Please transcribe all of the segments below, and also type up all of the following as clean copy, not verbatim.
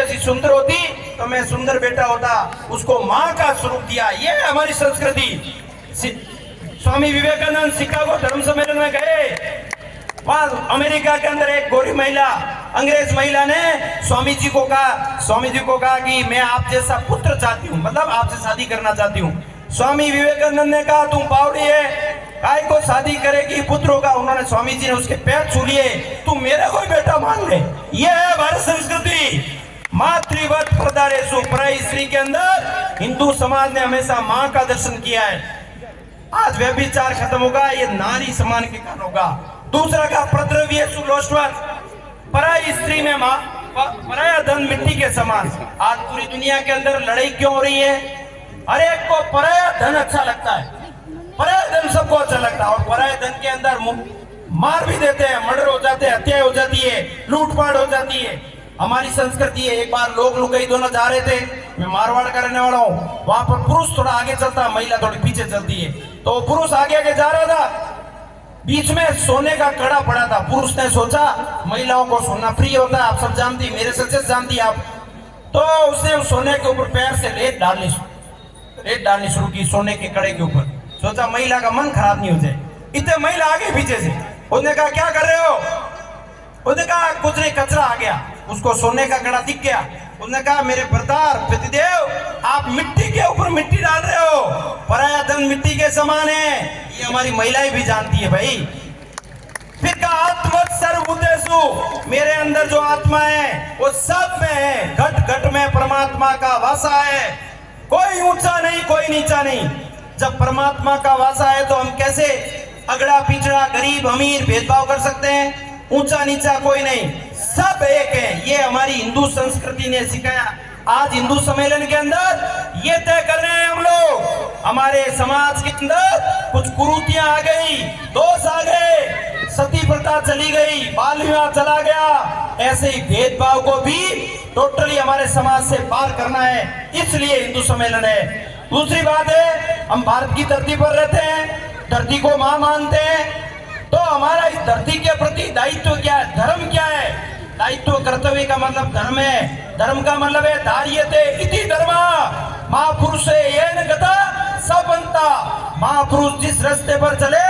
जैसी सुंदर होती तो मैं सुंदर बेटा होता, उसको माँ का स्वरूप दिया। ये है हमारी संस्कृति। स्वामी विवेकानंद शिकागो धर्म सम्मेलन में गए, वहां अमेरिका के अंदर एक गोरी महिला, अंग्रेज महिला ने स्वामी जी को कहा कि मैं आप जैसा पुत्र चाहती हूँ, मतलब आपसे शादी करना चाहती हूँ। स्वामी विवेकानंद ने कहा तुम बावड़ी है, काय को शादी करेगी, पुत्र होगा। उन्होंने, स्वामी जी ने उसके पैर छू लिए, तू मेरे को बेटा मान ले। यह है भारत संस्कृति। मातृवत प्रदारेषु, पराई स्त्री के अंदर हिंदू समाज ने हमेशा माँ का दर्शन किया है। आज व्यभिचार खत्म होगा, ये नारी सम्मान के कारण होगा। दूसरा का प्रद्रव्येषु लोष्टवत्, पराई स्त्री में माँ, पराया धन मिट्टी के समान। आज पूरी दुनिया के अंदर लड़ाई क्यों हो रही है? हर एक को पराया धन अच्छा लगता है, पराया धन सबको अच्छा लगता है, और पराया धन के अंदर मार भी देते हैं, मर्डर हो जाते हैं, हत्या हो जाती है, लूटपाट हो जाती है। हमारी संस्कृति है। एक बार लोग लुगाई दोनों जा रहे थे, मैं मारवाड़ का रहने वाला हूँ, वहां पर पुरुष थोड़ा आगे चलता है, महिला थोड़ी पीछे चलती है। तो पुरुष आगे आगे जा रहा था, बीच में सोने का कड़ा पड़ा था। पुरुष ने सोचा महिलाओं को सोना प्रिय होता है, आप सब जानती, मेरे से जानती आप। तो उसने उस सोने के ऊपर पैर से रेत डालनी शुरू की, सोने के कड़े के ऊपर। सोचा महिला का मन खराब नहीं हो जाए। इतने महिला आगे पीछे से, उसने कहा क्या कर रहे हो? उसने कहा कुछ नहीं, कचरा आ गया। उसको सोने का कड़ा दिख गया। उसने कहा मेरे भरतार पतिदेव, आप मिट्टी के ऊपर मिट्टी डाल रहे हो, पराया धन मिट्टी के समान है। ये हमारी महिलाएं भी जानती है भाई। फिर कहा आत्मवत् सर्वभूतेषु, मेरे अंदर जो आत्मा है वो सब में है, घट घट में परमात्मा का वासा है। कोई ऊंचा नहीं, कोई नीचा नहीं। जब परमात्मा का वासा है तो हम कैसे अगड़ा पिछड़ा, गरीब अमीर भेदभाव कर सकते हैं? ऊंचा नीचा कोई नहीं, सब एक है। ये हमारी हिंदू संस्कृति ने सिखाया। आज हिंदू सम्मेलन के अंदर ये तय कर रहे हैं हम लोग, हमारे समाज के अंदर कुछ कुरीतियां आ गई, दोष आ गए, सती प्रथा चली गई, बाल विवाह चला गया। ऐसे ही भेदभाव को भी टोटली हमारे समाज से पार करना है, इसलिए हिंदू सम्मेलन है। दूसरी बात है, हम भारत की धरती पर रहते हैं, धरती को मां मानते हैं, तो हमारा इस धरती के प्रति दायित्व क्या है? धर्म क्या है? दायित्व कर्तव्य का मतलब धर्म है। धर्म का मतलब है धार्यते इति धर्म, महापुरुष येन गता स बंता। महापुरुष जिस रास्ते पर चले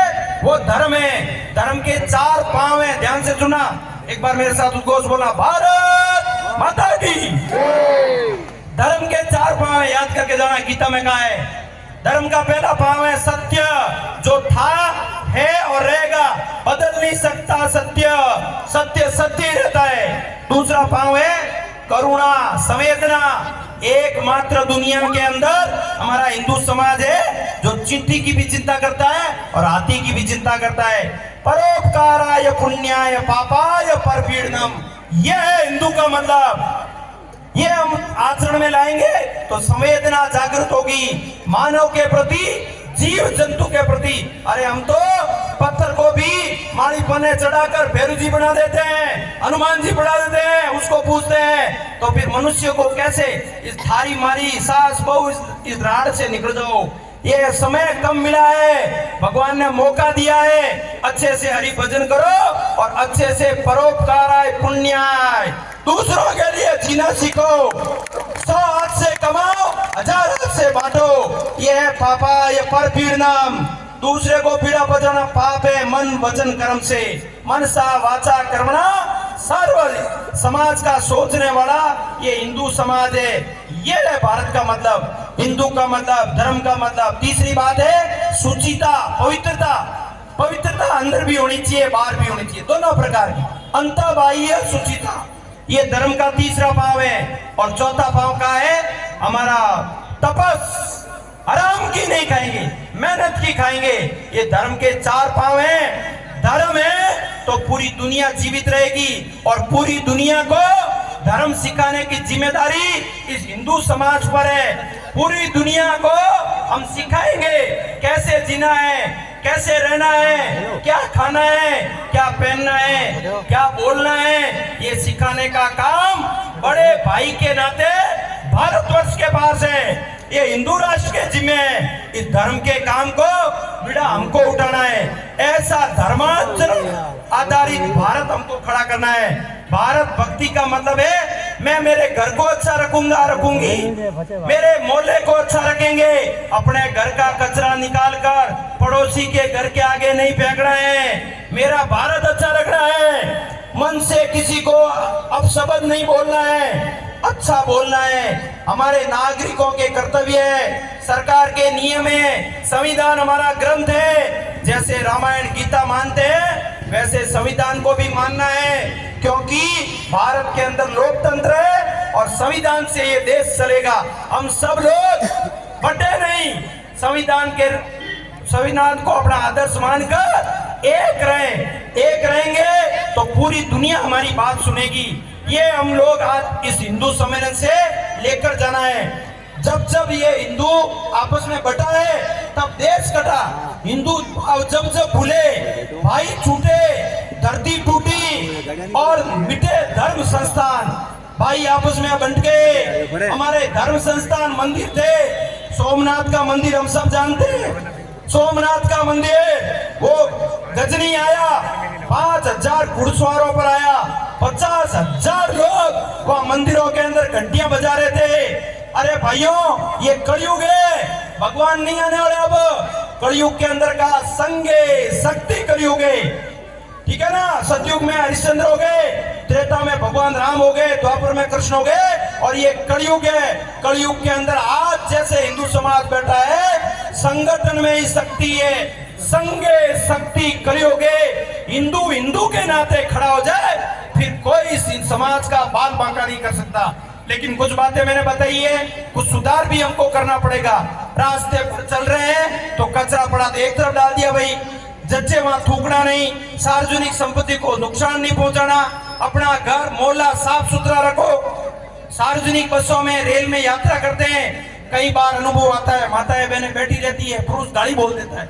वो धर्म है। धर्म के 4 पांव है, ध्यान से सुना। एक बार मेरे साथ उद्घोष बोला, भारत माता की। धर्म के 4 पांव है, याद करके जाना, गीता में कहा है। धर्म का पहला पांव है सत्य, जो था है और रहेगा, बदल नहीं सकता सत्य, सत्य सत्य ही रहता है। दूसरा पांव है करुणा, संवेदना। एकमात्र दुनिया के अंदर हमारा हिंदू समाज है जो चींटी की भी चिंता करता है और हाथी की भी चिंता करता है। परोपकाराय पुण्याय पापाय परपीड़नम, यह है हिंदू का मतलब। ये हम आचरण में लाएंगे तो संवेदना जागृत होगी, मानव के प्रति, जीव जंतु के प्रति। अरे हम तो पत्थर को भी माड़ी पन्ने चढ़ाकर भैरू जी बना देते हैं, हनुमान जी बना देते हैं, उसको पूछते हैं। तो फिर मनुष्य को कैसे इस थारी मारी सास बहु इस राड से निकल जाओ। ये समय कम मिला है, भगवान ने मौका दिया है, अच्छे से हरि भजन करो और अच्छे से परोपकाराय पुण्याय, दूसरों के लिए जीना सीखो। 100 हाथ से कमाओ, 1000 हाथ से बांटो। ये है पापा, ये परपीड़नम। दूसरे को पीड़ा पहुंचाना पाप है, मन वचन कर्म से। मनसा वाचा कर्मणा सर्व, समाज का सोचने वाला ये हिंदू समाज है। ये है भारत का मतलब, हिंदू का मतलब, धर्म का मतलब। तीसरी बात है सुचिता, पवित्रता। पवित्रता अंदर भी होनी चाहिए, बाहर भी होनी चाहिए, दोनों प्रकार की। अंतःबाह्य सुचिता, ये धर्म का तीसरा पांव है। और चौथा पांव का है हमारा तपस, आराम की नहीं खाएंगे, मेहनत की खाएंगे। ये धर्म के 4 पांव हैं। धर्म है तो पूरी दुनिया जीवित रहेगी, और पूरी दुनिया को धर्म सिखाने की जिम्मेदारी इस हिंदू समाज पर है। पूरी दुनिया को हम सिखाएंगे कैसे जीना है, कैसे रहना है, क्या खाना है, क्या पहनना है, क्या बोलना है। ये सिखाने का काम बड़े भाई के नाते भारतवर्ष के पास है। ये हिंदू राष्ट्र के जिम्मे है। इस धर्म के काम को बिड़ा हमको उठाना है। ऐसा धर्माचरण आधारित भारत हमको खड़ा करना है। भारत भक्ति का मतलब है मैं मेरे घर को अच्छा रखूंगी, मेरे मोहल्ले को अच्छा रखेंगे। अपने घर का कचरा निकाल कर पड़ोसी के घर के आगे नहीं फेंकना है। मेरा भारत अच्छा रखना है। मन से किसी को अपशब्द नहीं बोलना है, अच्छा बोलना है। हमारे नागरिकों के कर्तव्य है, सरकार के नियम है, संविधान हमारा ग्रंथ है। जैसे रामायण गीता मानते हैं वैसे संविधान को भी मानना है, क्योंकि भारत के अंदर लोकतंत्र है और संविधान से ये देश चलेगा। हम सब लोग बटे नहीं, संविधान को अपना आदर्श मानकर एक रहेंगे तो पूरी दुनिया हमारी बात सुनेगी। ये हम लोग आज इस हिंदू सम्मेलन से लेकर जाना है। जब ये हिंदू आपस में बटा है तब देश कटा। हिंदू जब भूले, भाई छूटे, धरती टूटी और मिटे धर्म संस्थान। भाई आपस में बंट गए। हमारे धर्म संस्थान मंदिर थे। सोमनाथ का मंदिर हम सब जानते हैं। सोमनाथ का मंदिर वो गजनी आया, 5000 घुड़सवारों पर आया, 50,000 लोग वह मंदिरों के अंदर घंटियां बजा रहे थे। अरे भाइयों, ये कलयुग है, भगवान नहीं आने वाले। अब कलयुग के अंदर का संगे शक्ति कलयुग है, ठीक है ना। सतयुग में हरिश्चंद्र हो गए, त्रेता में भगवान राम हो गए, द्वापर में कृष्ण हो गए और ये कलयुग है। कलयुग के अंदर आज जैसे हिंदू समाज बैठा है, संगठन में ही शक्ति है, संगे शक्ति कलयुग है। हिंदू के नाते खड़ा हो जाए फिर कोई इस समाज का बाल बांका नहीं कर सकता। लेकिन कुछ बातें मैंने बताई है, कुछ सुधार भी हमको करना पड़ेगा। रास्ते पर चल रहे हैं तो कचरा पड़ा तो एक तरफ डाल दिया भाई, जच्चे वहां थूकना नहीं, सार्वजनिक संपत्ति को नुकसान नहीं पहुंचाना, अपना घर मोहल्ला साफ सुथरा रखो। सार्वजनिक बसों में, रेल में यात्रा करते हैं, कई बार अनुभव आता है, माताएं बहनें बैठी रहती है, पुरुष गाली बोल देता है।